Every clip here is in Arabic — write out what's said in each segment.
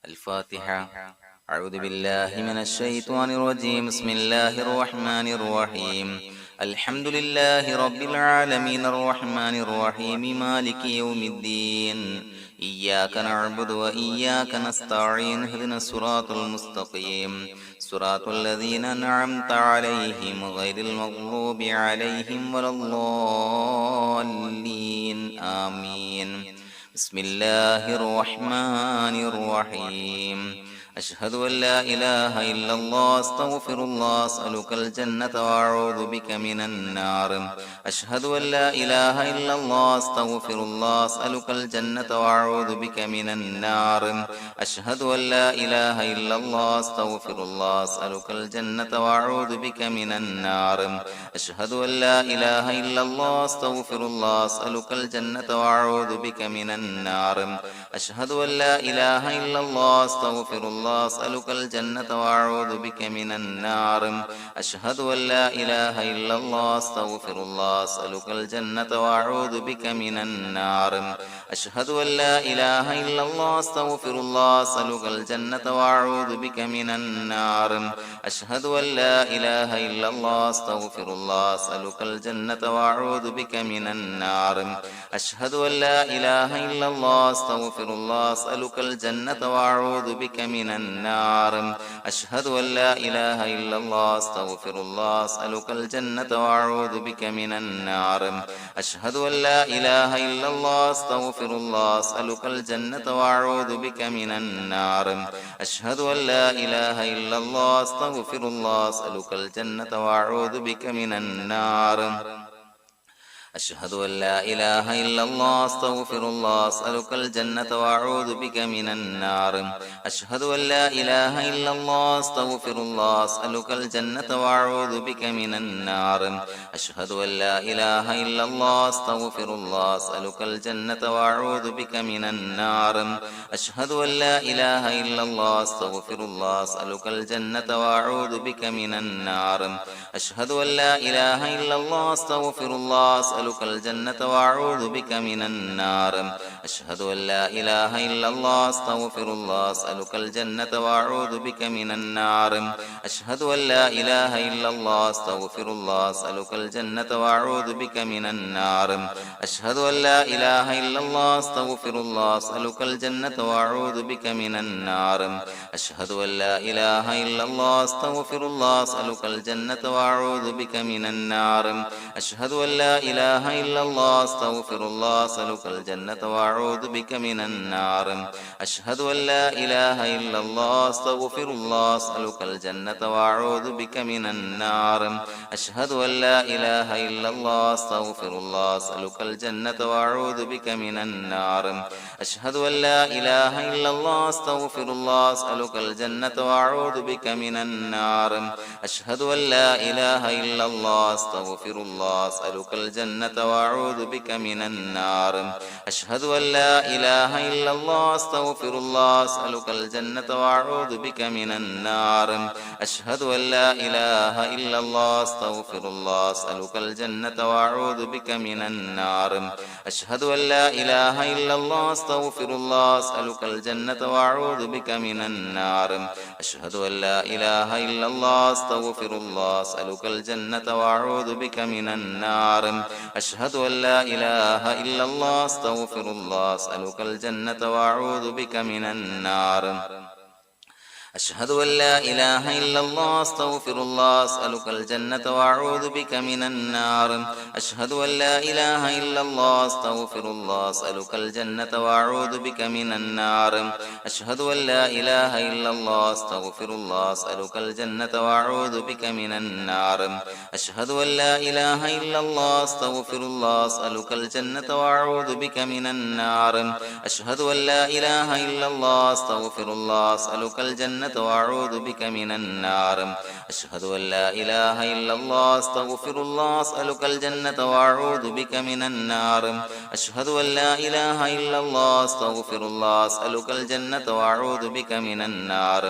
الفاتحة. أعوذ بالله من الشيطان الرجيم. بسم الله الرحمن الرحيم. الحمد لله رب العالمين الرحمن الرحيم مالك يوم الدين. إياك نعبد وإياك نستعين. اهدنا الصراط المستقيم صراط الذين أنعمت عليهم غير المغضوب عليهم ولا الضالين. آمين. بسم الله الرحمن الرحيم. أشهد أن لا إله إلا الله أستغفر الله أسألك الجنة وأعوذ بك من النار. أشهد أن لا إله إلا الله أستغفر الله أسألك الجنة وأعوذ بك من النار. أشهد أن لا إله إلا الله أستغفر الله أسألك الجنة وأعوذ بك من النار. أشهد أن لا إله إلا الله أستغفر الله أسألك الجنة وأعوذ بك من النار. أشهد أن لا إله إلا الله أستغفر الله أسألك الجنة وأعوذ بك من النار. أشهد أن لا إله إلا الله أستغفر الله أسألك الجنة وأعوذ بك من النار. أشهد أن لا إله إلا الله أستغفر الله أسألك الجنة وأعوذ بك من النار. أشهد أن لا إله إلا الله أستغفر الله أسألك الجنة وأعوذ بك من النار. أشهد أن لا إله إلا الله أستغفر الله أسألك الجنة وأعوذ بك من النار. أشهد أن لا إله إلا الله أستغفر الله أسألك الجنة وأعوذ بك من النار. أشهد أن لا إله إلا الله أستغفر الله أسألك الجنة وأعوذ بك من النار. أشهد أن لا إله إلا الله أستغفر الله أسألك الجنة وأعوذ بك من النار. أشهد أن لا إله إلا الله أستغفر الله أسألك الجنة وأعوذ بك من النار. أشهد أن لا إله إلا الله أستغفر الله أسألك الجنة وأعوذ بك من النار. أشهد أن لا إله إلا الله أستغفر الله أسألك الجنة وأعوذ بك من النار. أشهد أن لا إله إلا الله أستغفر الله أسألك الجنة وأعوذ بك من النار. أشهد أن لا إله إلا الله أستغفر الله أسألك الجنة وأعوذ بك من النار. أشهد أن لا إله إلا الله أستغفر الله أسألك الجنة وأعوذ بك من النار. أشهد أن لا إله إلا الله أستغفر الله أسألك الجنة وأعوذ بك من النار. أشهد أن لا إله إلا الله أستغفر الله أسألك الجنة وأعوذ بك من النار. أشهد أن لا إله إلا الله أستغفر الله أسألك الجنة وأعوذ بك من النار. أشهد أن لا إله إلا الله أستغفر الله أسألك الجنة وأعوذ بك من النار. أشهد أن لا إله إلا الله أستغفر الله أسألك الجنة وأعوذ بك من النار. أشهد أن لا إله إلا الله أستغفر الله أسألك الجنة وأعوذ بك من النار. أشهد أن لا إله إلا الله أستغفر الله أسألك الجنة وأعوذ بك من النار. أشهد أن لا إله إلا الله أستغفر الله أسألك الجنة وأعوذ بك من النار. أشهد أن لا إله إلا الله أستغفر الله أسألك الجنة وأعوذ بك من النار. أشهد أن لا إله إلا الله أستغفر الله أسألك الجنة وأعوذ بك من النار. أشهد أن لا إله إلا الله أستغفر الله أسألك الجنة وأعوذ بك من النار. أشهد أن لا إله إلا الله أستغفر الله أسألك الجنة وأعوذ بك من النار. أشهد أن لا إله إلا الله أستغفر الله أسألك الجنة وأعوذ بك من النار. أشهد أن لا إله إلا الله أستغفر الله أسألك الجنة وأعوذ بك من النار. أشهد أن لا إله إلا الله أستغفر الله أسألك الجنة وأعوذ بك من النار. أشهد أن لا إله إلا الله أستغفر الله أسألك الجنة وأعوذ بك من النار. أشهد أن لا إله إلا الله أستغفر الله أسألك الجنة وأعوذ بك من النار. أشهد أن لا إله إلا الله أستغفر الله أسألك الجنة الجنة وأعوذ بك من النار أشهد أن لا إله إلا الله أستغفر الله أسألك الجنة وأعوذ بك من النار أشهد أن لا إله إلا الله أستغفر الله أسألك الجنة وأعوذ بك من النار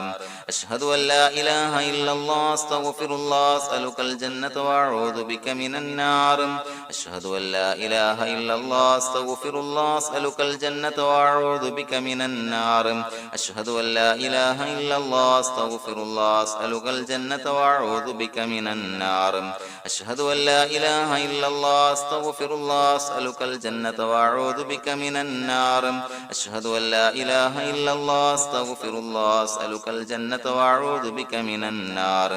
أشهد أن لا إله إلا الله أستغفر الله أسألك الجنة وأعوذ بك من النار أشهد أن لا إله إلا الله أستغفر الله أسألك الجنة وأعوذ بك من النار أشهد أن لا إله إلا الله أستغفر الله أسألك الجنة وأعوذ بك من النار أشهد أن لا إله إلا الله أستغفر الله أسألك الجنة وأعوذ بك من النار أشهد أن لا إله إلا الله أستغفر الله أسألك الجنة وأعوذ بك من النار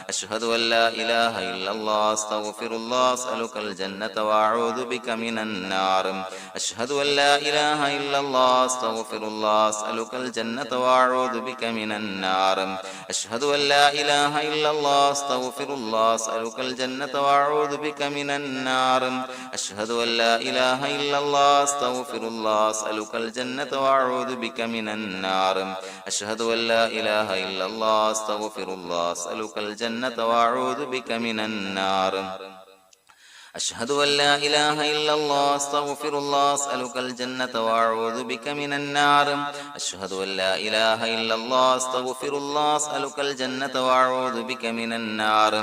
أشهد أن لا إله إلا الله أستغفر الله أسألك الجنة وأعوذ بك من النار أشهد أن لا إله إلا الله أستغفر الله أسألك الجنة وأعوذ بك من النار أشهد أن لا إله إلا الله أستغفر الله أسألك الجنة وأعوذ بك من النار أشهد أن لا إله إلا الله أستغفر الله أسألك الجنة وأعوذ بك من النار أشهد أن لا إله إلا الله أستغفر الله أسألك الجنة وأعوذ بك من النار أشهد أن لا إله إلا الله أستغفر الله أسألك الجنة وأعوذ بك من النار أشهد أن لا إله إلا الله أستغفر الله أسألك الجنة وأعوذ بك من النار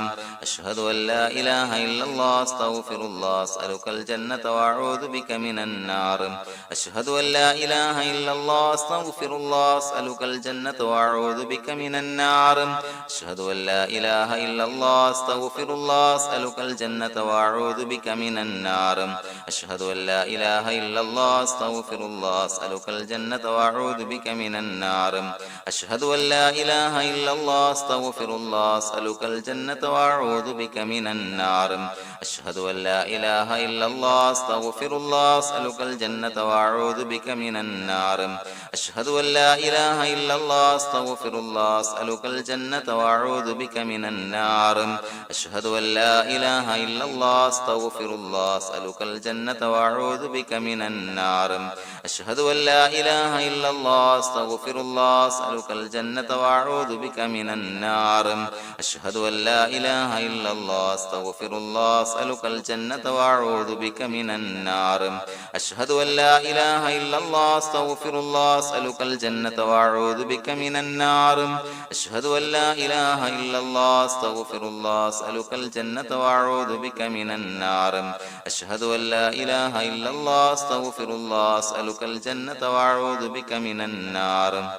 أشهد أن لا إله إلا الله أستغفر الله أسألك الجنة وأعوذ بك من النار أشهد أن لا إله إلا الله أستغفر الله أسألك الجنة وأعوذ بك من النار أشهد أن لا إله إلا الله أستغفر الله أسألك الجنة وأعوذ بك من النار أشهد أن لا إله إلا الله أستغفر الله أسألك الجنة وأعوذ بك من النار أشهد أن لا إله إلا الله أستغفر الله أسألك الجنة وأعوذ بك من النار أشهد أن لا إله إلا الله أستغفر الله أسألك الجنة وأعوذ بك من النار أشهد أن لا إله إلا الله أستغفر الله أسألك الجنة وأعوذ بك من النار أشهد أن لا إله إلا الله أستغفر الله أسألك الجنة وأعوذ بك من النار أشهد أن لا إله إلا الله أستغفر الله أسألك الجنة وأعوذ بك من النار أشهد أن لا إله إلا الله أستغفر الله أسألك الجنة وأعوذ بك من النار أشهد أن لا إله إلا الله أستغفر الله أسألك الجنة وأعوذ بك من النار أشهد أن لا إله إلا الله أستغفر الله أسألك الجنة وأعوذ بك من النار أشهد أن لا إله إلا الله أستغفر الله أسألك الجنة وأعوذ بك من النار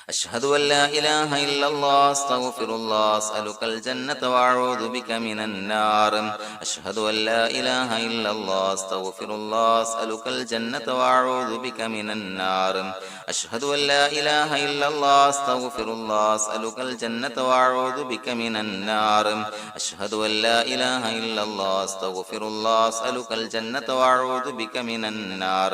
أشهد أن لا إله إلا الله أستغفر الله أسألك الجنة وأعوذ بك من النار أشهد أن لا إله إلا الله أستغفر الله أسألك الجنة وأعوذ بك من النار أشهد أن لا إله إلا الله أستغفر الله أسألك الجنة وأعوذ بك من النار أشهد أن لا إله إلا الله أستغفر الله أسألك الجنة وأعوذ بك من النار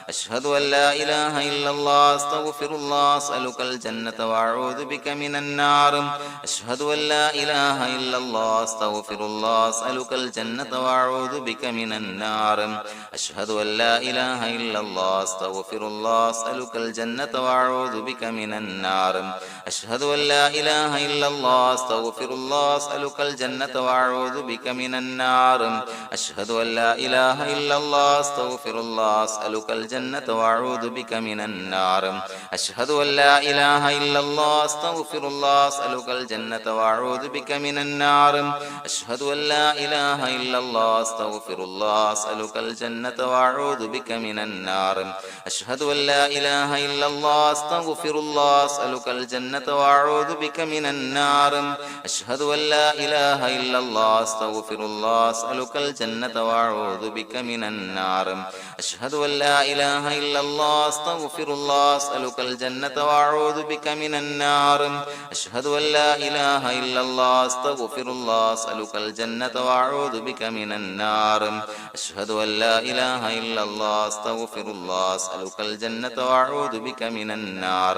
أشهد أن لا إله إلا الله أستغفر الله أسألك الجنة وأعوذ بك من النار أشهد أن لا إله إلا الله أستغفر الله أسألك الجنة وأعوذ بك من النار أشهد أن لا إله إلا الله أستغفر الله أسألك الجنة وأعوذ بك من النار أشهد أن لا إله إلا الله أستغفر الله أسألك الجنة وأعوذ بك من النار أشهد أن لا إله إلا الله أستغفر الله أسألك الجنة وأعوذ بك من النار أشهد أن لا إله إلا الله أستغفر الله أسألك الجنة وأعوذ بك من النار أشهد أن لا إله إلا الله أستغفر الله أسألك الجنة وأعوذ بك من النار أشهد أن لا إله إلا الله أستغفر الله أسألك الجنة وأعوذ بك من النار أشهد أن لا إله إلا الله أستغفر الله أسألك الجنة وأعوذ بك من النار أشهد أن لا إله إلا الله أستغفر الله أسألك الجنة وأعوذ بك من النار أشهد أن لا إله إلا الله أستغفر الله أسألك الجنة وأعوذ بك من النار أشهد أن لا إله إلا الله أستغفر الله أسألك الجنة وأعوذ بك من النار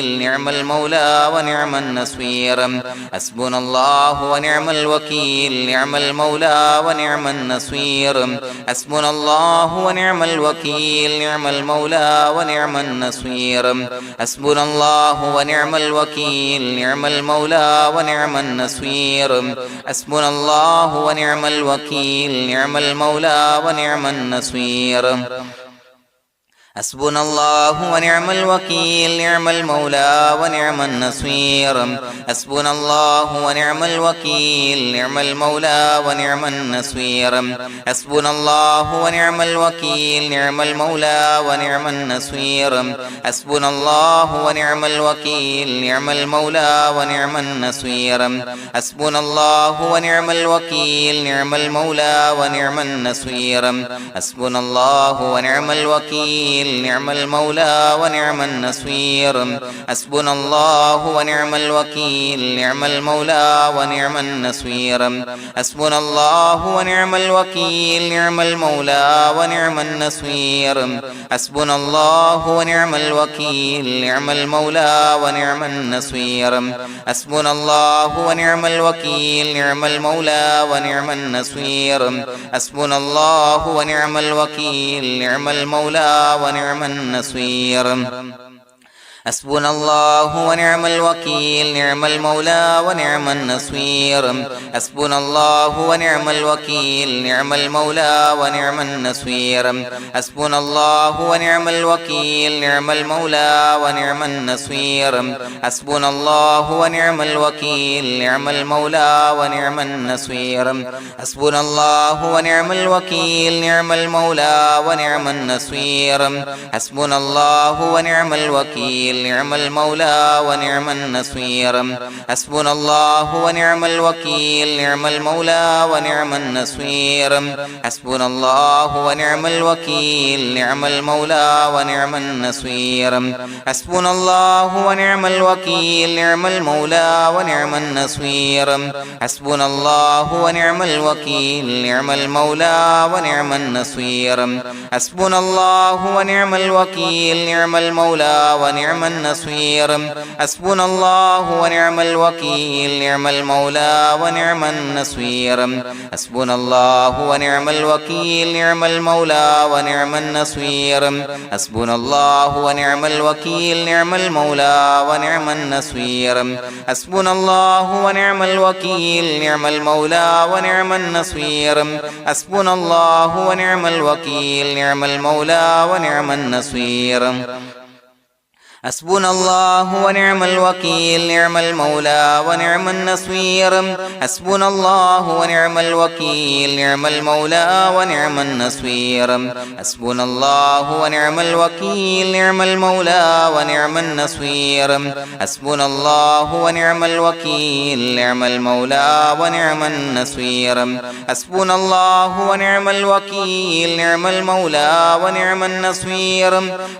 الوكيل نعم المولى ونعم النصير حسبنا الله ونعم الوكيل نعم المولى ونعم النصير حسبنا الله ونعم الوكيل نعم المولى ونعم النصير حسبنا الله ونعم الوكيل نعم المولى ونعم النصير حسبنا الله ونعم الوكيل نعم المولى ونعم النصير حسبنا الله ونعم الوكيل نعم المولى ونعم النصير حسبنا الله ونعم الوكيل نعم المولى ونعم النصير حسبنا الله ونعم الوكيل نعم المولى ونعم النصير حسبنا الله ونعم الوكيل نعم المولى ونعم النصير حسبنا الله ونعم الوكيل نعم المولى ونعم النصير حسبنا الله ونعم الوكيل نعم المولى ونعم النصير حسبنا الله ونعم الوكيل نعم المولى ونعم النصير حسبنا الله ونعم الوكيل نعم المولى ونعم النصير حسبنا الله ونعم الوكيل نعم المولى ونعم النصير حسبنا الله ونعم الوكيل نعم المولى ونعم النصير حسبنا الله ونعم الوكيل نعم المولى ونعم النصير حسبنا الله ونعم الوكيل نعم المولى ونعم النصير حسبنا الله ونعم الوكيل نعم المولى ونعم النصير حسبنا الله ونعم الوكيل نعم المولى ونعم النصير حسبنا الله ونعم الوكيل نعم المولى ونعم النصير حسبنا الله ونعم الوكيل نعم المولى ونعم النصير حسبنا الله ونعم الوكيل نعم المولى ونعم النصير حسبنا الله ونعم الوكيل نعم المولى ونعم النصير حسبنا الله ونعم الوكيل نعم المولى ونعم النصير حسبنا الله ونعم الوكيل نعم المولى ونعم النصير حسبنا الله ونعم الوكيل نعم المولى ونعم النصير حسبنا الله ونعم الوكيل نعم المولى ونعم النصير حسبنا الله ونعم الوكيل نعم المولى ونعم النصير حسبنا الله ونعم الوكيل نعم المولى ونعم النصير حسبنا الله ونعم الوكيل نعم المولى ونعم النصير حسبنا الله ونعم الوكيل نعم المولى ونعم النصير حسبنا الله ونعم الوكيل نعم المولى ونعم النصير حسبنا الله ونعم الوكيل نعم المولى ونعم النصير حسبنا الله ونعم الوكيل نعم المولى ونعم النصير حسبنا الله ونعم الوكيل نعم المولى ونعم النصير حسبنا الله ونعم الوكيل نعم المولى ونعم النصير حسبنا الله ونعم الوكيل نعم المولى ونعم النصير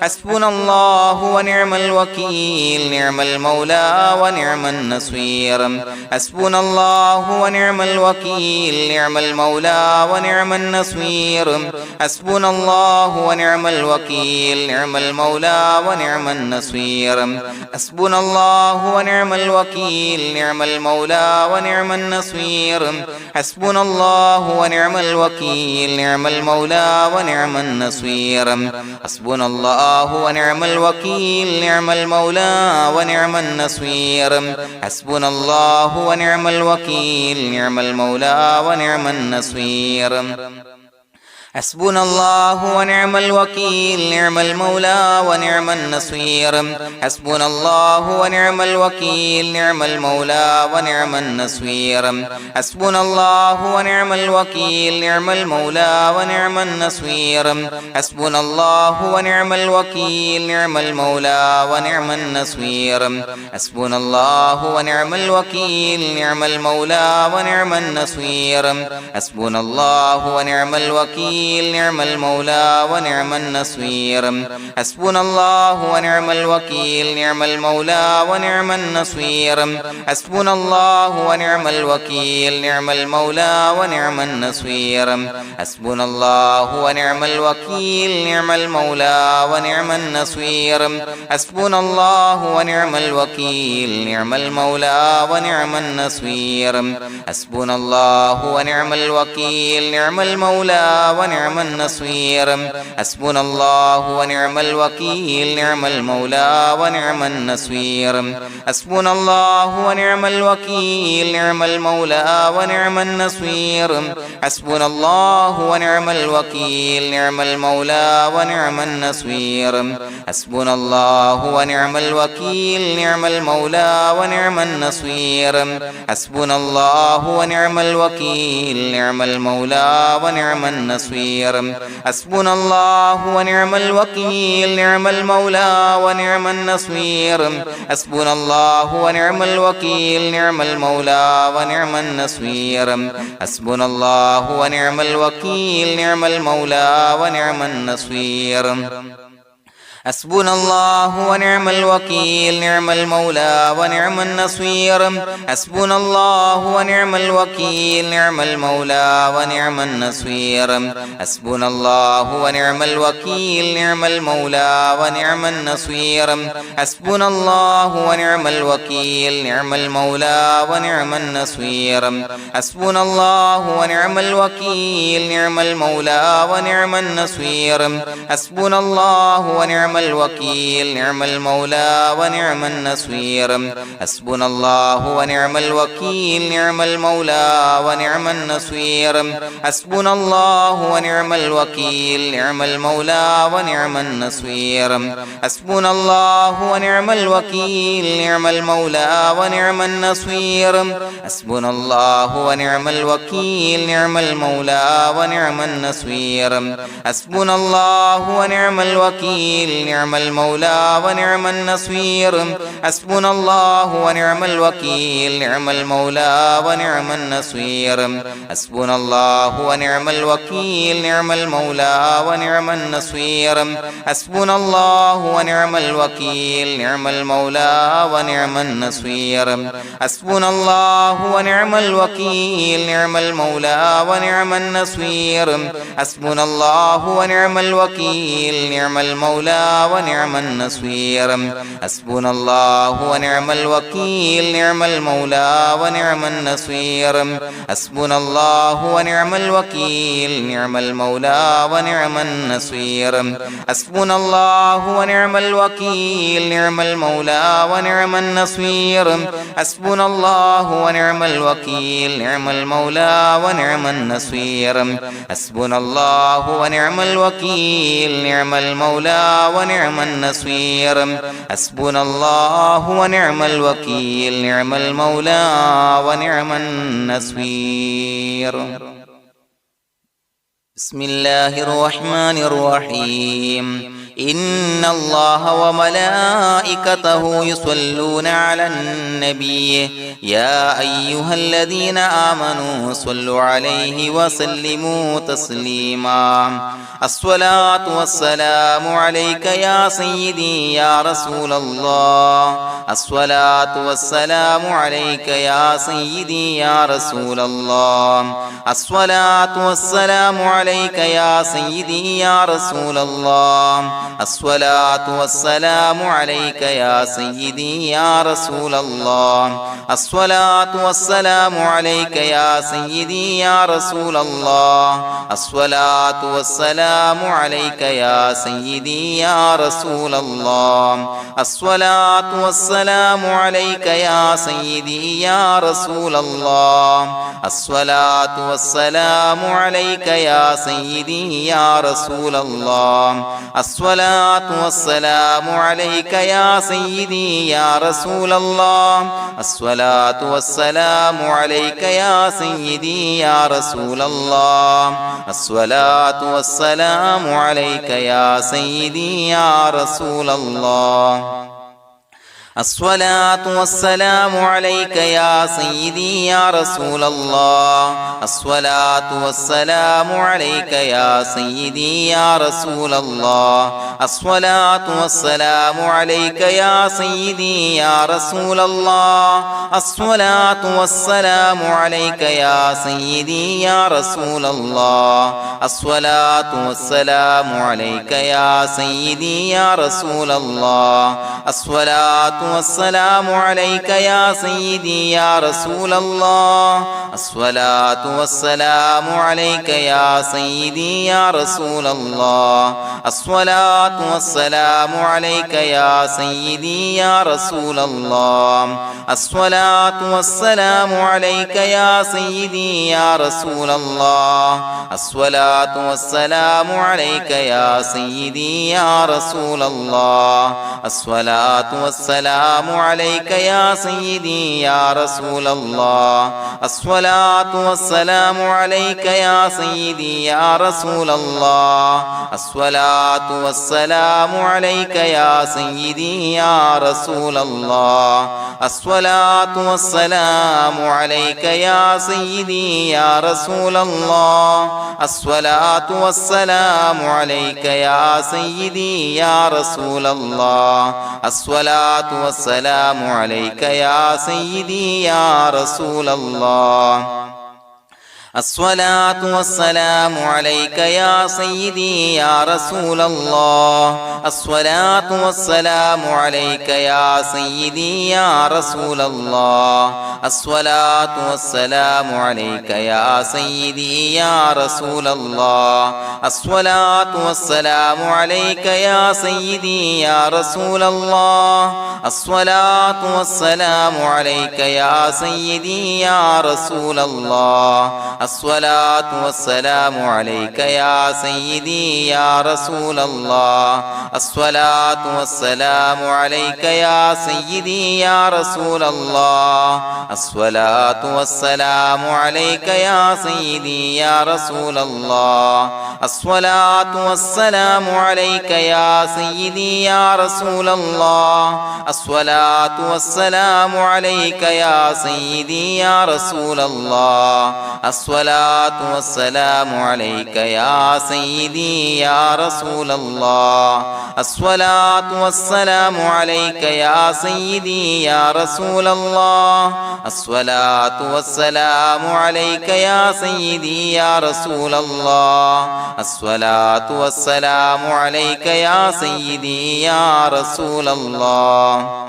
حسبنا الله ونعم الوكيل نعم المولى ونعم النصير حسبنا الله ونعم الوكيل نعم المولى ونعم النصير حسبنا الله ونعم الوكيل نعم المولى ونعم النصير حسبنا الله ونعم الوكيل نعم المولى ونعم النصير حسبنا الله ونعم الوكيل نعم المولى ونعم النصير حسبنا الله ونعم الوكيل نعم المولى ونعم النصير حسبنا الله ونعم الوكيل نعم المولى ونعم النصير حسبنا الله ونعم الوكيل نعم المولى ونعم النصير حسبنا الله ونعم الوكيل نعم المولى ونعم النصير حسبنا الله ونعم الوكيل نعم المولى ونعم النصير حسبنا الله ونعم الوكيل نعم المولى ونعم النصير حسبنا الله ونعم الوكيل نعم المولى ونعم النصير حسبنا الله ونعم الوكيل الوكيل نعم المولى ونعم النصير حسبنا الله ونعم الوكيل نعم المولى ونعم النصير حسبنا الله ونعم الوكيل نعم المولى ونعم النصير حسبنا الله ونعم الوكيل نعم المولى ونعم النصير حسبنا الله ونعم الوكيل نعم المولى ونعم النصير حسبنا الله ونعم الوكيل نعم المولى ونعم النصير حسبنا الله ونعم الوكيل نعم المولى ونعم النصير حسبنا الله ونعم الوكيل نعم المولى ونعم النصير حسبنا الله ونعم الوكيل نعم المولى ونعم النصير حسبنا الله ونعم الوكيل نعم المولى ونعم النصير حسبنا الله ونعم الوكيل نعم المولى ونعم النصير حسبنا الله ونعم الوكيل نعم المولى ونعم النصير حسبنا الله ونعم الوكيل نعم المولى ونعم النصير حسبنا الله ونعم الوكيل نعم المولى ونعم النصير حسبنا الله ونعم الوكيل نعم المولى ونعم النصير حسبنا الله ونعم الوكيل نعم المولى ونعم النصير حسبنا الله ونعم الوكيل نعم المولى ونعم النصير حسبنا الله ونعم الوكيل نعم المولى ونعم النصير حسبنا الله ونعم الوكيل نعم المولى ونعم النصير حسبنا الله ونعم الوكيل نعم المولى ونعم النصير حسبنا الله ونعم الوكيل نعم المولى ونعم النصير حسبنا الله ونعم الوكيل نعم المولى ونعم النصير حسبنا الله ونعم الوكيل نعم المولى ونعم النصير حسبنا الله ونعم الوكيل نعم المولى ونعم النصير حسبنا الله ونعم الوكيل نعم المولى ونعم النصير حسبنا الله ونعم الوكيل نعم المولى ونعم النصير حسبنا الله ونعم الوكيل نعم المولى ونعم النصير حسبنا الله ونعم الوكيل نعم المولى ونعم النصير حسبنا الله ونعم الوكيل نعم المولى ونعم النصير حسبنا الله ونعم الوكيل نعم المولى ونعم النصير حسبنا الله ونعم الوكيل نعم المولى ونعم النصير حسبنا الله ونعم الوكيل نعم المولى ونعم النصير حسبنا الله ونعم الوكيل نعم المولى ونعم النصير حسبنا الله ونعم الوكيل نعم المولى ونعم النصير حسبنا الله ونعم الوكيل نعم المولى ونعم النصير حسبنا الله ونعم الوكيل نعم المولى ونعم النصير بسم الله الرحمن الرحيم إن الله وملائكته يصلون على النبي يا أيها الذين آمنوا صلوا عليه وسلموا تسليما الصلاة والسلام عليك يا سيدي يا رسول الله الصلاة والسلام عليك يا سيدي يا رسول الله الصلاة والسلام عليك يا سيدي يا رسول الله الصلاة والسلام عليك يا سيدي يا رسول الله الصلاة والسلام عليك يا سيدي يا رسول الله الصلاة والسلام عليك يا سيدي يا رسول الله الصلاة والسلام عليك يا سيدي يا رسول الله الصلاة والسلام عليك يا سيدي يا رسول الله الصلاة والسلام عليك يا سيدي يا رسول الله الصلاة والسلام عليك يا سيدي يا رسول الله الصلاة والسلام عليك يا سيدي يا رسول الله الصلاة والسلام عليك يا سيدي يا رسول الله. الصلاة والسلام عليك يا سيدي يا رسول الله. الصلاة والسلام عليك يا سيدي يا رسول الله. الصلاة والسلام عليك يا سيدي يا رسول الله. الصلاة والسلام عليك يا سيدي يا رسول الله. الصلاة والسلام عليك يا سيدي يا رسول الله. الصلاة والسلام عليك يا سيدي يا رسول الله. الصلاة والسلام عليك يا سيدي يا رسول الله. الصلاة والسلام عليك يا سيدي يا رسول الله. الصلاة والسلام عليك يا سيدي يا رسول الله. الصلاة والسلام عليك يا سيدي يا رسول الله. الصلاة والسلام عليك يا سيدي يا رسول الله. الصلاة والسلام عليك يا سيدي يا رسول الله. الصلاة والسلام عليك يا سيدي يا رسول الله. الصلاة والسلام عليك يا سيدي يا رسول الله. الصلاة والسلام عليك يا سيدي يا رسول الله. الصلاة والسلام عليك يا سيدي يا رسول الله. الصلاة والسلام عليك يا سيدي يا رسول الله. الصلاة والسلام عليك يا سيدي يا رسول الله. الصلاة والسلام عليك يا سيدي يا رسول الله. الصلاة والسلام عليك يا سيدي يا رسول الله. الصلاة والسلام عليك يا سيدي يا رسول الله. الصلاة والسلام عليك يا سيدي يا رسول الله. الصلاة والسلام عليك يا سيدي يا رسول الله. الصلاة والسلام عليك يا سيدي يا رسول الله. الصلاة والسلام عليك يا سيدي يا رسول الله. الصلاة والسلام عليك يا سيدي يا رسول الله. الصلاة والسلام عليك يا سيدي يا رسول الله. الصلاة والسلام عليك يا سيدي يا رسول الله. الصلاة والسلام عليك يا سيدي يا رسول الله.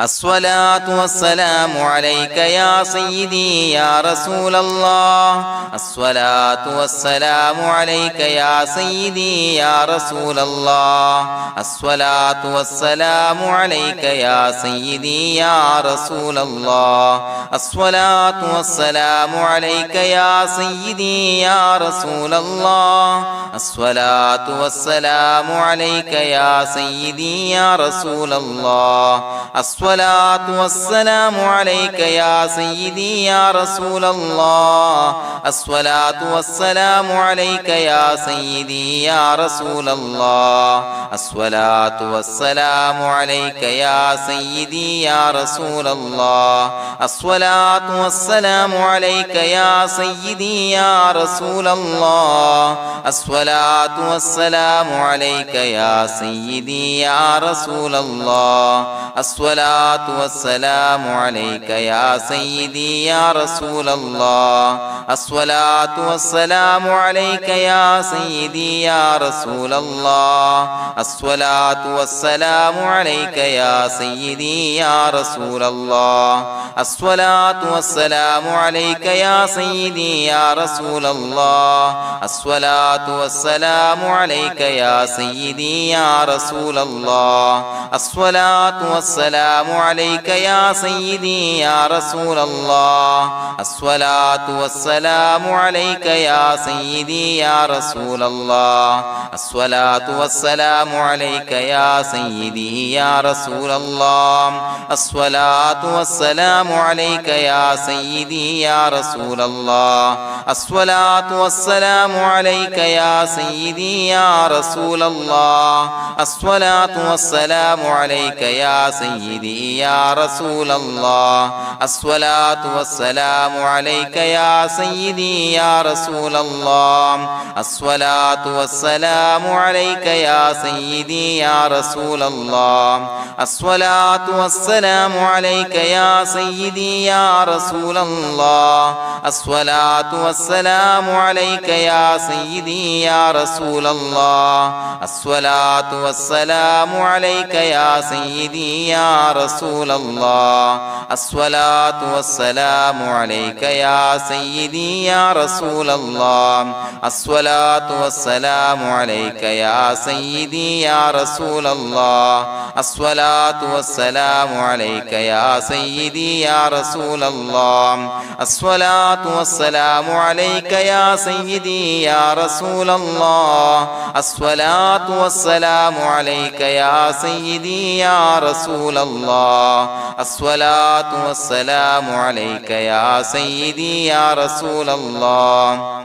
الصلاة والسلام عليك يا سيدي يا رسول الله. الصلاة والسلام عليك يا سيدي يا رسول الله. الصلاة والسلام عليك يا سيدي يا رسول الله. الصلاة والسلام عليك يا سيدي يا رسول الله. الصلاة والسلام عليك يا سيدي يا رسول الله. الصلاة والسلام عليك يا سيدي يا رسول الله. الصلاة والسلام عليك يا سيدي يا رسول الله. الصلاة والسلام عليك يا سيدي يا رسول الله. الصلاة والسلام عليك يا سيدي يا رسول الله. الصلاة والسلام عليك يا سيدي يا رسول الله. الصلاة والسلام عليك يا سيدي يا رسول الله. الصلاة والسلام عليك يا سيدي يا رسول الله. الصلاة والسلام عليك يا سيدي يا رسول الله. الصلاة والسلام عليك يا سيدي يا رسول الله. الصلاة والسلام عليك يا سيدي يا رسول الله. الصلاة والسلام عليك يا سيدي يا رسول الله. الصلاة والسلام والسلام عليك يا سيدي يا رسول الله الصلاة والسلام عليك يا سيدي يا رسول الله الصلاة والسلام عليك يا سيدي يا رسول الله الصلاة والسلام عليك يا سيدي يا رسول الله الصلاة والسلام عليك يا سيدي يا رسول الله الصلاة والسلام عليك يا سيدي يا رسول الله الصلاة والسلام عليك يا سيدي يا رسول الله الصلاة والسلام عليك يا سيدي يا رسول الله الصلاة والسلام عليك يا سيدي يا رسول الله الصلاة والسلام عليك يا سيدي يا رسول الله الصلاة والسلام عليك يا سيدي يا رسول الله الصلاة والسلام عليك يا سيدي يا رسول الله الصلاة والسلام عليك يا سيدي يا رسول الله الصلاة والسلام عليك يا سيدي يا رسول الله الصلاة والسلام عليك يا سيدي يا رسول الله الصلاة والسلام عليك يا سيدي يا رسول الله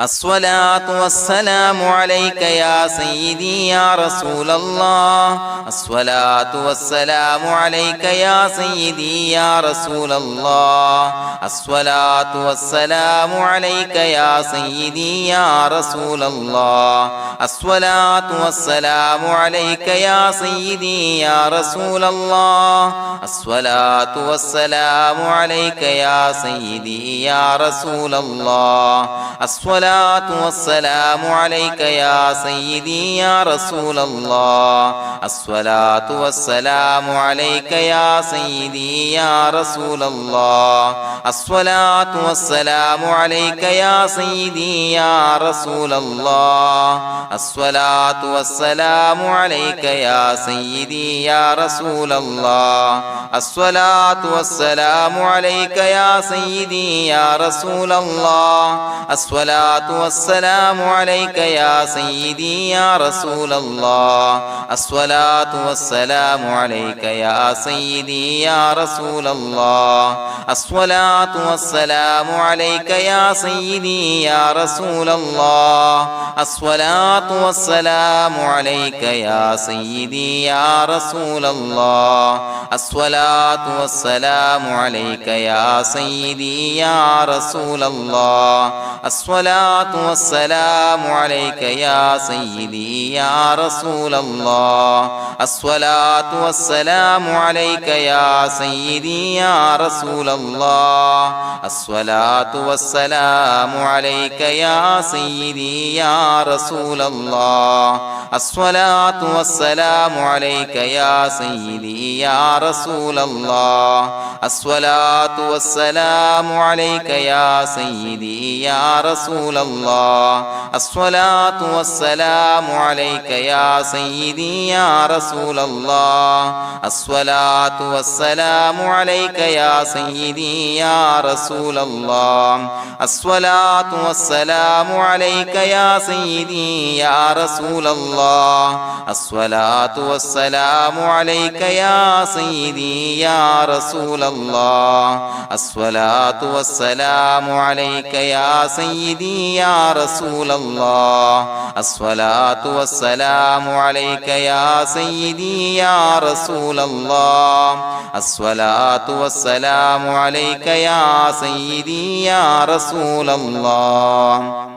الصلاة والسلام عليك يا سيدي يا رسول الله الصلاة والسلام عليك يا سيدي يا رسول الله الصلاة والسلام عليك يا سيدي يا رسول الله الصلاة والسلام عليك يا سيدي يا رسول الله الصلاة والسلام عليك يا سيدي يا رسول الله الصلاة والسلام عليك يا سيدي يا رسول الله الصلاة والسلام عليك يا سيدي يا رسول الله الصلاة والسلام عليك يا سيدي يا رسول الله الصلاة والسلام عليك يا سيدي يا رسول الله الصلاة والسلام عليك يا سيدي يا رسول الله الصلاة والسلام عليك يا سيدي يا رسول الله الصلاة والسلام عليك يا سيدي يا رسول الله الصلاة والسلام عليك يا سيدي يا رسول الله الصلاة والسلام عليك يا سيدي يا رسول الله الصلاة والسلام عليك يا سيدي يا رسول الله الصلاة والسلام عليك يا سيدي يا رسول الله الصلاة والسلام عليك يا سيدي يا رسول الله الصلاة والسلام عليك يا سيدي يا رسول الله الصلاة والسلام عليك يا سيدي يا رسول الله الصلاة والسلام عليك يا سيدي يا رسول الله الصلاة والسلام عليك يا سيدي يا رسول الله الصلاة والسلام عليك يا سيدي يا رسول الله الصلاة والسلام عليك يا سيدي يا رسول الله الصلاة والسلام عليك يا سيدي يا رسول الله الصلاة والسلام عليك يا سيدي يا رسول الله الصلاة والسلام عليك يا سيدي يا رسول الله الصلاة والسلام عليك يا سيدي يا رسول الله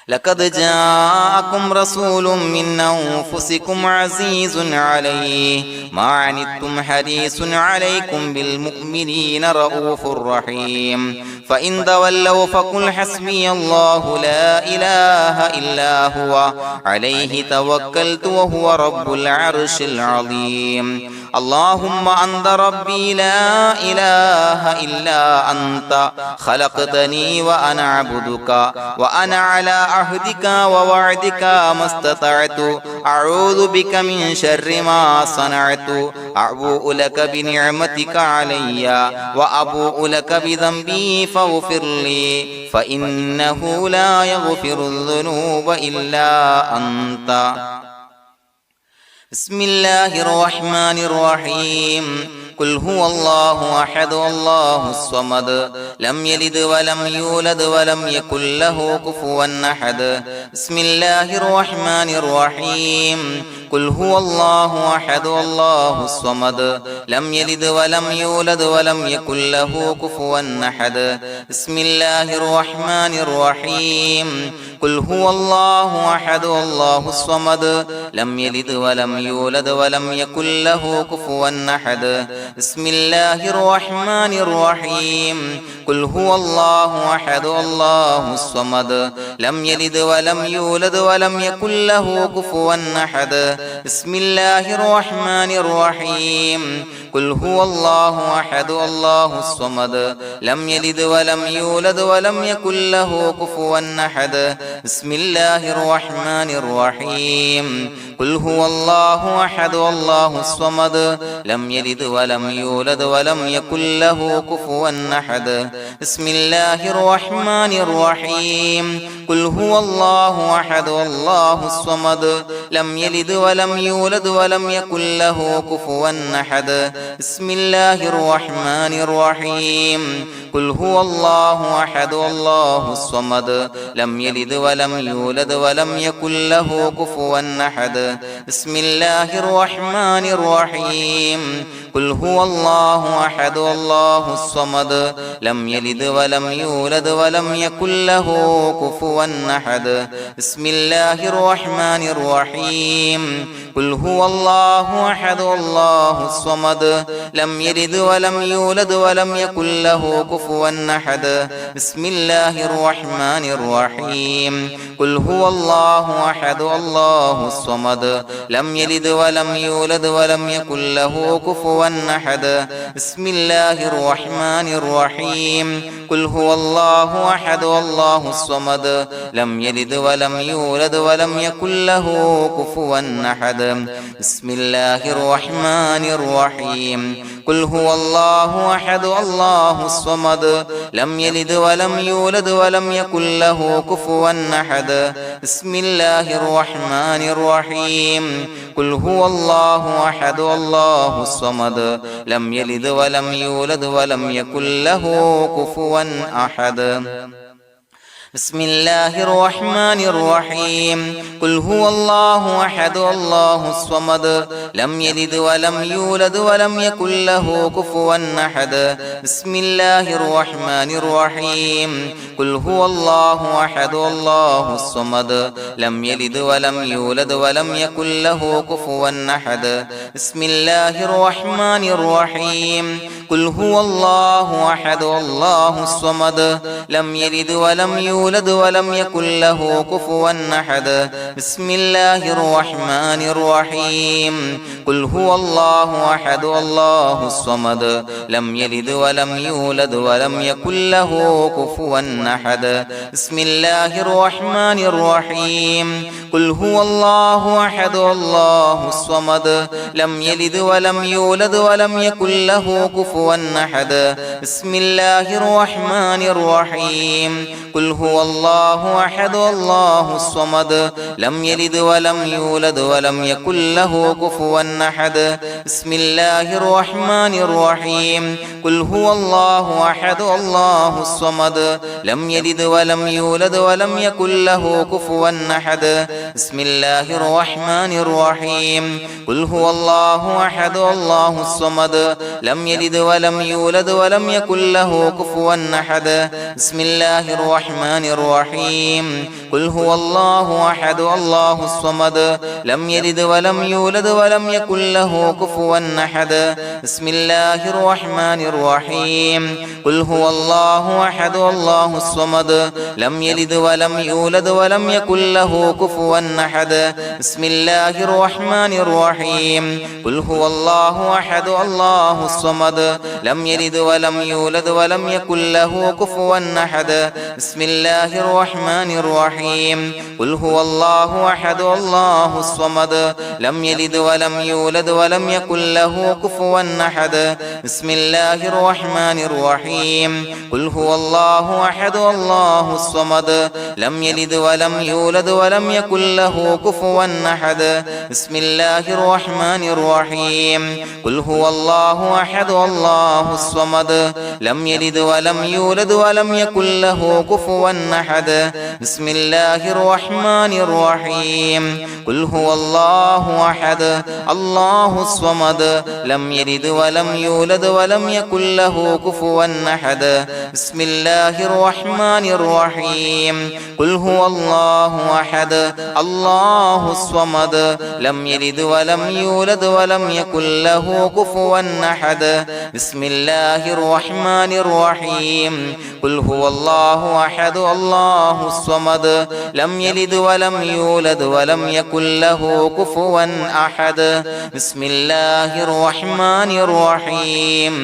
لقد جاءكم رسول من أنفسكم عزيز عليه ما عنتم حريص عليكم بالمؤمنين رؤوف رحيم فإن تولوا فقل حسبي الله لا إله إلا هو عليه توكلت وهو رب العرش العظيم اللهم أنت ربي لا إله إلا أنت خلقتني وأنا عبدك وأنا على عهدك ووعدك ما استطعت أعوذ بك من شر ما صنعت أبوء لك بنعمتك علي وأبوء لك بذنبي فاغفر لي فإنه لا يغفر الذنوب إلا أنت. بسم الله الرحمن الرحيم. قل هو الله أحد الله الصمد لم يلد ولم يولد ولم يكن له كفوا أحد. بسم الله الرحمن الرحيم. قل هو الله أحد الله الصمد لم يلد ولم يولد ولم يكن له كفوا أحد. بسم الله الرحمن الرحيم. قل هو الله أحد الله الصمد لم يلد ولم يولد ولم يكن له كفوا أحد. بسم الله الرحمن الرحيم. قل هو الله أحد الله الصمد لم يلد ولم يولد ولم يكن له كفوا أحد. بسم الله الرحمن الرحيم. قل هو الله أحد الله الصمد لم يلد ولم يولد ولم يكن له كفوا أحد. بسم الله الرحمن الرحيم. قل هو الله أحد الله الصمد لم يلد ولم يولد ولم يكن له كفوا أحد. بسم الله الرحمن الرحيم. قل هو الله أحد الله الصمد لم يلد ولم يولد ولم يكن له كفوا أحد. بسم الله الرحمن الرحيم. قل هو الله أحد الله الصمد لم يلد ولم يولد ولم يكن له كفوا أحد. بسم الله الرحمن الرحيم. قل هو الله أحد الله الصمد لم يلد ولم يولد ولم يكن له كفوا أحد. بسم الله الرحمن الرحيم. قل هو الله أحد الله الصمد لم يلد ولم يولد ولم يكن له كفوا أحد. بسم الله الرحمن الرحيم. قل هو الله أحد الله الصمد لم يلد ولم يولد ولم يكن له كفوا أحد. بسم الله الرحمن الرحيم. قل هو الله أحد الله الصمد لم يلد ولم يولد ولم يكن له كفوا أحد. بسم الله الرحمن الرحيم. قل هو الله أحد الله الصمد لم يلد ولم يولد ولم يكن له كفوا أحد. بسم الله الرحمن الرحيم. قل هو الله أحد الله الصمد لم يلد ولم يولد ولم يكن له كفوا أحد. بسم الله الرحمن الرحيم. قل هو الله أحد الله الصمد لم يلد ولم يولد ولم يكن له كفوا أحد. بسم الله الرحمن الرحيم. قل هو الله أحد الله الصمد لم يلد ولم يولد ولم يكن له كفوا أحد. بسم الله الرحمن الرحيم. قل هو الله أحد الله الصمد لم يلد ولم يولد ولم يكن له كفوا أحد. بسم الله الرحمن الرحيم. قل هو الله أحد الله الصمد لم يلد ولم يولد ولم يكن له كفوا أحد. بسم الله الرحمن الرحيم. قل هو الله أحد الله الصمد لم يلد ولم يولد ولم يكن له كفوا أحد. بسم الله الرحمن الرحيم. قل هو الله أحد الله الصمد لم يلد ولم يولد ولم يكن له كفوا أحد. بسم الله الرحمن الرحيم. قل هو الله أحد الله الصمد لم يلد ولم يولد ولم يكن له كفوا أحد. بسم الله الرحمن الرحيم. قل هو الله أحد الله الصمد لم يلد ولم يولد ولم يكن له كفوا أحد بسم الله الرحمن الرحيم قل هو الله أحد الله الصمد لم يلد ولم يولد ولم يكن له كفوا أحد بسم الله الرحمن الرحيم قل هو الله أحد الله الصمد لم يلد ولم يولد ولم يكن له كفوا أحد بسم الله الرحمن الرحيم قل هو الله أحد الله الصمد لم يلد ولم يولد ولم يكن له كفوا أحد بسم الله الرحمن الرحيم قل هو الله أحد الله الصمد لم يلد ولم يولد ولم يكن له كفوا أحد بسم الله الرحمن الرحيم قل هو الله أحد الله الصمد لم يلد ولم يولد ولم يكن له كفوا أحد بسم الله الرحمن الرحيم قل هو الله أحد الله الصمد لم يلد ولم يولد ولم يكن له كفوا أحد بسم الله الرحمن الرحيم قل هو الله أحد الله الصمد لم يلد ولم يولد ولم يكن له كفوا أحد بسم الله الرحمن الرحيم قل هو الله أحد الله الصمد لم يلد ولم يولد ولم يكن له كفوا أحد بسم الله الرحمن الرحيم قل هو الله أحد الله الصمد لم يلد ولم يولد ولم يكن له كفوا أحد بسم الله الرحمن الرحيم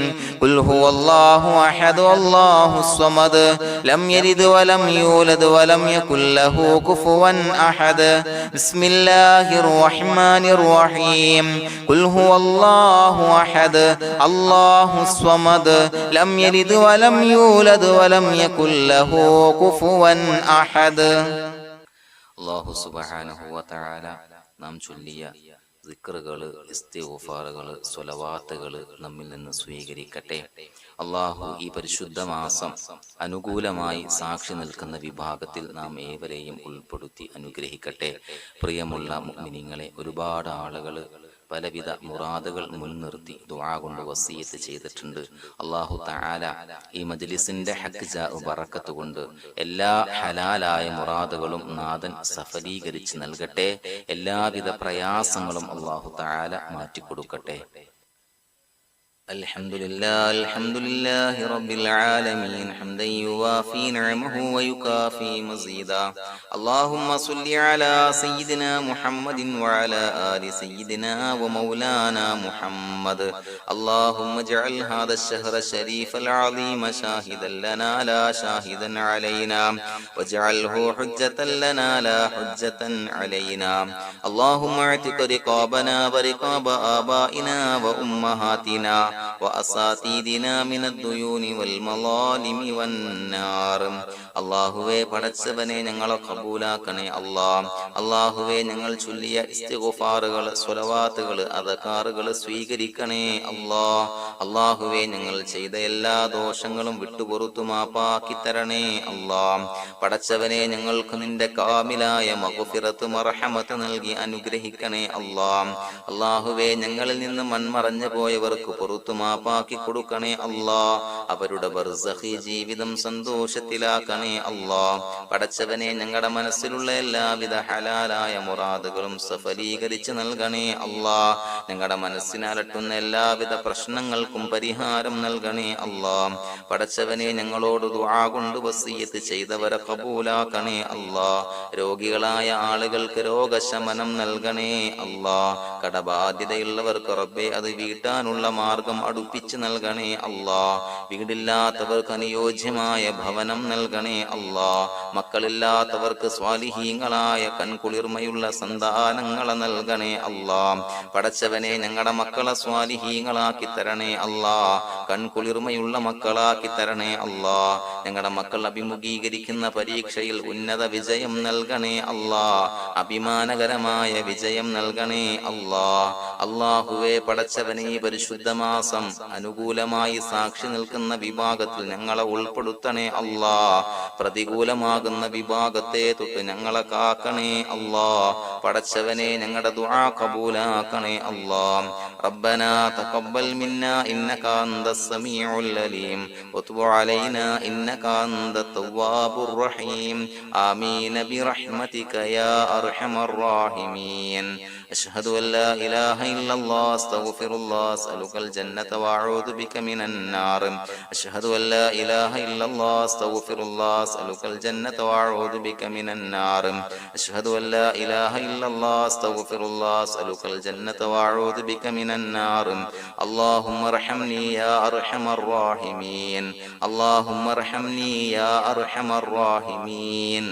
قل هو الله أحد الله الصمد لم يلد ولم يولد ولم يكن له كفوا أحد بسم الله الرحمن الرحيم قل هو الله أحد الله الصمد لم يلد ولم يولد ولم يكن له كفوا أحد الله سبحانه وتعالى നാം ചൊല്ലിയ ദിക്റുകൾ, ഇസ്തിഗ്ഫാറുകൾ, സ്വലവാത്തുകൾ നമ്മിൽ നിന്ന് സ്വീകരിക്കട്ടെ. അള്ളാഹു ഈ പരിശുദ്ധ മാസം അനുകൂലമായി സാക്ഷി നിൽക്കുന്ന വിഭാഗത്തിൽ നാം ഏവരെയും ഉൾപ്പെടുത്തി അനുഗ്രഹിക്കട്ടെ. പ്രിയമുള്ള മുഅ്മിനീങ്ങളെ, ഒരുപാട് ആളുകൾ പലവിധ മുറാദുകൾ മുൻനിർത്തി ദുആ കൊണ്ട് വസിയത്ത് ചെയ്തിട്ടുണ്ട്. അല്ലാഹു തആല ഈ മജ്ലിസിന്റെ ഹഖ് ബറക്കത്ത് കൊണ്ട് എല്ലാ ഹലാലായ മുറാദുകളും നാഥൻ സഫലീകരിച്ച് നൽകട്ടെ. എല്ലാവിധ പ്രയാസങ്ങളും അല്ലാഹു തആല മാറ്റിക്കൊടുക്കട്ടെ. الحمد لله رب العالمين حمدا يوافي نعمه ويكافي مزيدا اللهم صل على سيدنا محمد وعلى آل سيدنا ومولانا محمد اللهم اجعل هذا الشهر الشريف العظيم شاهدا لنا لا شاهدا علينا واجعله حجة لنا لا حجة علينا اللهم اعتق رقابنا ورقاب آبائنا وأمهاتنا وأساتذتنا من الديون والمظالم والنار അള്ളാഹുവേ, പടച്ചവനെ ഞങ്ങളെ കബൂലാക്കണേ അല്ലാഹ്. അള്ളാഹുവേ, ഞങ്ങൾ ചൊല്ലിയ ഇസ്തിഗ്ഫാറുകൾ, സ്വലവാത്തുകൾ, അദ്കാറുകൾ സ്വീകരിക്കണേ അല്ലാഹ്. അള്ളാഹുവേ, ഞങ്ങൾ ചെയ്ത എല്ലാ ദോഷങ്ങളും വിട്ടുപുറത്തു മാപ്പാക്കി തരണേ അല്ലാഹ്. പടച്ചവനെ, ഞങ്ങൾക്ക് നിന്റെ കാമിലായ മഗ്ഫിറത്ത് മർഹമത്ത് നൽകി അനുഗ്രഹിക്കണേ അല്ലാഹ്. അള്ളാഹുവേ, ഞങ്ങളിൽ നിന്ന് മൺമറഞ്ഞു പോയവർക്ക് പുറത്തു മാപ്പാക്കി കൊടുക്കണേ അല്ലാഹ്. അവരുടെ ബർസഖി ജീവിതം സന്തോഷത്തിലാക്കണേ അല്ലാഹ്. പടച്ചവനെ, ഞങ്ങളുടെ മനസ്സിലുള്ള എല്ലാവിധ ഹലാലായ മുറാദുകളും സഫലീകരിച്ച് നൽകണേ അല്ലാഹ്. ഞങ്ങളുടെ മനസ്സിനലട്ടുന്ന എല്ലാവിധ പ്രശ്നങ്ങൾക്കും പരിഹാരം നൽകണേ അല്ലാഹ്. പടച്ചവനെ, ഞങ്ങളോട് ദുആ കൊണ്ട് വസിയത്ത് ചെയ്തവരെ കബൂലാക്കണേ അല്ലാഹ്. രോഗികളായ ആളുകൾക്ക് രോഗശമനം നൽകണേ അല്ലാഹ്. കടബാധ്യതയുള്ളവർക്ക് റബ്ബേ അത് വീട്ടാനുള്ള മാർഗം അടുപ്പിച്ച് നൽകണേ അല്ലാഹ്. വീടില്ലാത്തവർക്ക് അനുയോജ്യമായ ഭവനം നൽകണേ അല്ലാഹ്. മക്കളില്ലാത്തവർക്ക് സ്വാലിഹീങ്ങളായ കൺകുളിർമയുള്ള സന്താനങ്ങളെ നൽകണേ അല്ലാഹ്. പടച്ചവനെ, ഞങ്ങളുടെ മക്കളെ സ്വാലിഹീങ്ങളാക്കി തരണേ അല്ലാഹ്. കൺകുളിർമയുള്ള മക്കളാക്കി തരണേ അല്ലാഹ്. ഞങ്ങളുടെ മക്കൾ അഭിമുഖീകരിക്കുന്ന പരീക്ഷയിൽ ഉന്നത വിജയം നൽകണേ അല്ലാഹ്. അഭിമാനകരമായ വിജയം നൽകണേ അല്ലാഹ്. അല്ലാഹുവേ, പടച്ചവനെ, പരിശുദ്ധ മാസം അനുകൂലമായി സാക്ഷി നിൽക്കുന്ന വിഭാഗത്തിൽ ഞങ്ങളെ ഉൾപ്പെടുത്തണേ അല്ലാഹ്. പ്രതികൂലമാകുന്ന വിഭാഗത്തെ തൊട്ട് ഞങ്ങളെ കാക്കണേ അല്ലാഹ്. പടച്ചവനെ, ഞങ്ങളുടെ ദുആ കബൂലാക്കണേ അല്ലാഹ്. ربنا تقبل منا إنك أنت السميع العليم وتب علينا إنك أنت التواب الرحيم آمين برحمتك يا أرحم الراحمين. أشهد أن لا إله إلا الله أستغفر الله أسألك الجنة وأعوذ بك من النار. أشهد أن لا إله إلا الله أستغفر الله أسألك الجنة وأعوذ بك من النار. أشهد أن لا إله إلا الله أستغفر الله أسألك الجنة وأعوذ بك من النار. اللهم ارحمني يا أرحم الراحمين. اللهم ارحمني يا أرحم الراحمين.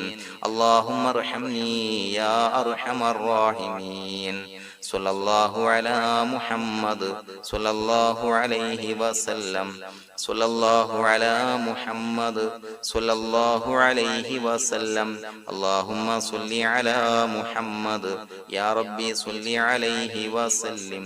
اللهم ارحمني يا أرحم الراحمين. صلى الله على محمد صلى الله عليه وسلم. صلى الله على محمد صلى الله عليه وسلم. اللهم صل على محمد يا ربي صل عليه وسلم.